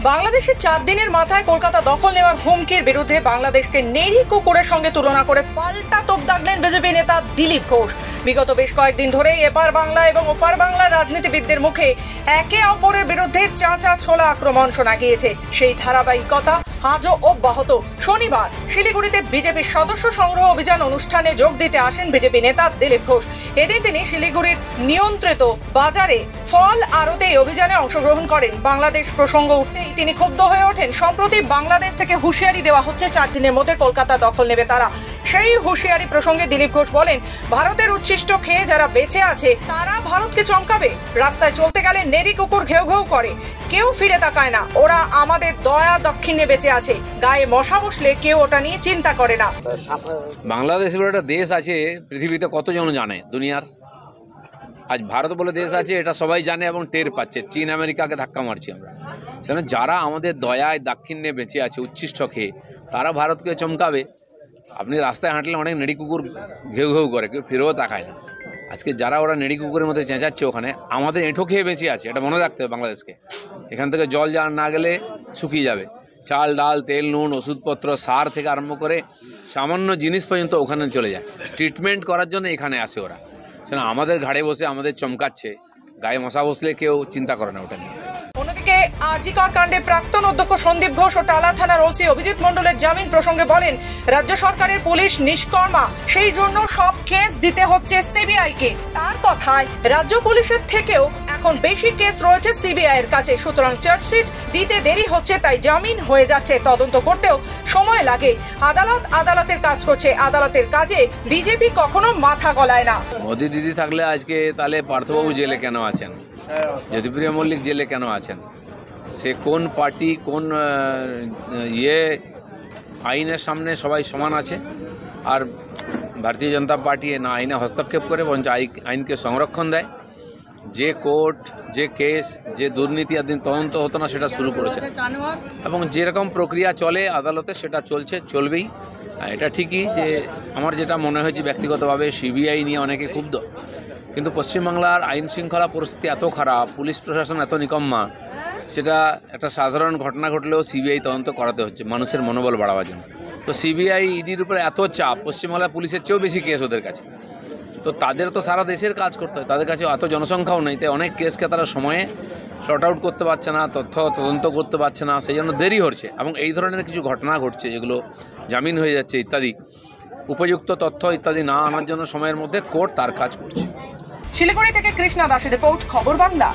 বাংলাদেশের 4 দিনের মাথায় কলকাতা দখল নেওয়ার হুমকির বিরুদ্ধে বাংলাদেশকে নেড়ি কুকুরের সঙ্গে তুলনা করে পাল্টা তোপ দাগলেন বিজেপি নেতা দিলীপ ঘোষ। বিগত বেশ কয়েকদিন ধরেই এপার বাংলা এবং ওপার বাংলার রাজনীতিবিদদের মুখে একে অপরের বিরুদ্ধে চাঁচা ছোলা আক্রমণ শোনা গিয়েছে। সেই ধারাবাহিকতা আজও অব্যাহত। শনিবার শিলিগুড়িতে বিজেপির সদস্য সংগ্রহ অভিযান অনুষ্ঠানে যোগ দিতে আসেন বিজেপি নেতা দিলীপ ঘোষ। এদিন তিনি শিলিগুড়ির নিয়ন্ত্রিত বাজারে ফল আড়তে অভিযানে অংশগ্রহণ করেন। বাংলাদেশ প্রসঙ্গ উঠতেই তিনি ক্ষুব্ধ হয়ে ওঠেন। সম্প্রতি বাংলাদেশ থেকে হুঁশিয়ারি দেওয়া হচ্ছে 4 দিনের মধ্যে কলকাতা দখল নেবে তারা। সেই হুঁশিয়ারি প্রসঙ্গে দিলীপ ঘোষ বলেন, ভারতের উচ্ছিষ্ট খেয়ে যারা বেঁচে আছে তারা ভারতকে চমকাবে। রাস্তায় চলতে গেলে নেড়ি কুকুর ঘেউ ঘেউ করে, কেউ ফিরে তাকায় না। ওরা আমাদের দয়া দক্ষিণে বেঁচে আছে, গায়ে মশা বসলে কেউ ওটা নিয়ে চিন্তা করে না। বাংলাদেশ বলে একটা দেশ আছে, পৃথিবীতে কতজন জানে দুনিয়ার। আজ ভারত বলে দেশ আছে, এটা সবাই জানে এবং টের পাচ্ছে। চীন আমেরিকাকে ধাক্কা মারছি আমরা। সেখানে যারা আমাদের দয়ায় দাক্ষিণ্যে বেঁচে আছে উচ্ছিষ্ট খেয়ে, তারা ভারতকে চমকাবে। আপনি রাস্তায় হাঁটলে অনেক নেড়ি কুকুর ঘেউ ঘেউ করে, কেউ ফিরেও তাকায় না। আজকে যারা ওরা নেড়ি কুকুরের মধ্যে চেঁচাচ্ছে, ওখানে আমাদের এঁঠো খেয়ে বেঁচে আছে, এটা মনে রাখতে হবে বাংলাদেশকে। এখান থেকে জল না গেলে শুকিয়ে যাবে। চাল ডাল তেল নুন ওষুধপত্র সার থেকে আরম্ভ করে সামান্য জিনিস পর্যন্ত ওখানে চলে যায়। ট্রিটমেন্ট করার জন্য এখানে আসে ওরা। সেটা আমাদের ঘাড়ে বসে আমাদের চমকাচ্ছে, গায়ে মশা বসলে কেউ চিন্তা করে না ওটা নিয়ে। অন্যদিকে আরজিকর কাণ্ডে প্রাক্তন অধ্যক্ষ সন্দীপ ঘোষ ও টালা থানার ওসি অভিজিৎ মণ্ডলের জামিন প্রসঙ্গে বলেন, রাজ্য সরকারের পুলিশ নিষ্কর্মা, সেই জন্য সব কেস দিতে হচ্ছে সিবিআই কে। তার কথায় রাজ্য পুলিশের থেকেও এখন বেশি কেস রয়েছে সিবিআই এর কাছে। সুতরাং চার্জশিট দিতে দেরি হচ্ছে, তাই জামিন হয়ে যাচ্ছে। তদন্ত করতেও সময় লাগে। আদালত আদালতের কাজ করছে, আদালতের কাজে বিজেপি কখনো মাথা গলায় না। মোদি দিদি থাকলে আজকে তাহলে পার্থবাবু জেলে কেন আছেন, জ্যোতিপ্রিয় মল্লিক জেলে কেন আছেন? সে কোন পার্টি, কোন আইনের সামনে সবাই সমান আছে। আর ভারতীয় জনতা পার্টি না আইনে হস্তক্ষেপ করে, বরঞ্চ আইনকে সংরক্ষণ দেয়। যে কোর্ট, যে কেস, যে দুর্নীতি এতদিন তদন্ত হতো না, সেটা শুরু করেছে এবং যেরকম প্রক্রিয়া চলে আদালতে সেটা চলছে, চলবেই। এটা ঠিকই যে আমার যেটা মনে হয়েছে ব্যক্তিগতভাবে, সিবিআই নিয়ে অনেকে ক্ষুব্ধ, কিন্তু পশ্চিমবাংলার আইন শৃঙ্খলা পরিস্থিতি এত খারাপ, পুলিশ প্রশাসন এত নিকম্মা, সেটা একটা সাধারণ ঘটনা ঘটলেও সিবিআই তদন্ত করাতে হচ্ছে মানুষের মনোবল বাড়াবার জন্য। তো সিবিআই ইডির উপরে এত চাপ, পশ্চিমবাংলার পুলিশের চেয়েও বেশি কেস ওদের কাছে। তো তাদের তো সারা দেশের কাজ করতে হয়, তাদের কাছে এত জনসংখ্যাও নেই, তাই অনেক কেসকে তারা সময়ে শর্ট আউট করতে পারছে না, তথ্য তদন্ত করতে পারছে না, সেই জন্য দেরি হচ্ছে। এবং এই ধরনের কিছু ঘটনা ঘটছে যেগুলো জামিন হয়ে যাচ্ছে ইত্যাদি, উপযুক্ত তথ্য ইত্যাদি না আনার জন্য সময়ের মধ্যে কোর্ট তার কাজ করছে। শিলিগুড়ি থেকে কৃষ্ণা দাসের রিপোর্ট, খবর বাংলা।